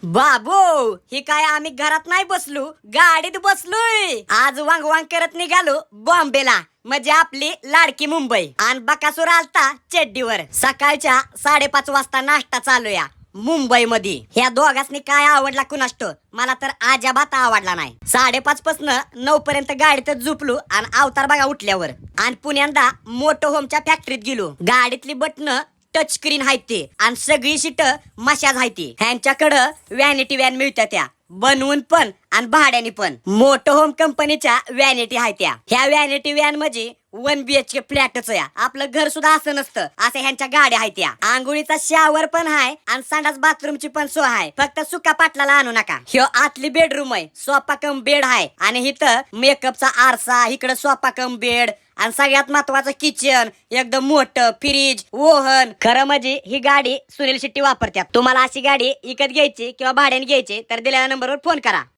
बाबू, ही काय आम्ही घरात नाही बसलो, गाडीत बसलोय. आज वांग वांग करत निघालो बॉम्बेला, म्हणजे आपली लाडकी मुंबई. आणि बकासूर आलता चड्डीवर. सकाळच्या 5:30 वाजता नाश्ता चालूया मुंबई मध्ये. ह्या दोघांनी काय आवडला कुणाष्ट, मला तर अजिबात आवडला नाही. 5:30 पासन 9 पर्यंत गाडीतच झोपलो आणि अवतार बघा उठल्यावर. आणि पुण्यांदा मोटो होमच्या फॅक्टरीत गेलो. गाडीतली बटन टच स्क्रीन आहे ते, आणि सगळी सीट मशाज आहे ती. ह्यांच्याकडं व्हॅनिटी व्हॅन मिळत्या त्या, बनवून पण आणि भाड्याने पण. मोटो होम कंपनीच्या व्हॅनिटी आहे त्या. ह्या व्हॅनिटी व्हॅन म्हणजे 1 BHK फ्लॅटच या. आपलं घर सुद्धा असं नसतं, असं ह्यांच्या गाड्या आहेत त्या. आंघोळीचा शावर पण आहे आणि संडास बाथरूमची पण सोय आहे. फक्त सुका पाटलाला आणू नका. ह्यो आतली बेडरूम आहे, सोफा कम बेड आहे. आणि इथं मेकअपचा आरसा, इकडं सोफा कम बेड, आणि सगळ्यात महत्वाचं किचन, एकदम मोठं फ्रीज, ओव्हन. खरं म्हणजे ही गाडी सुनील शेट्टी वापरतात. तुम्हाला अशी गाडी विकत घ्यायची किंवा भाड्याने घ्यायची तर दिलेल्या नंबरवर फोन करा.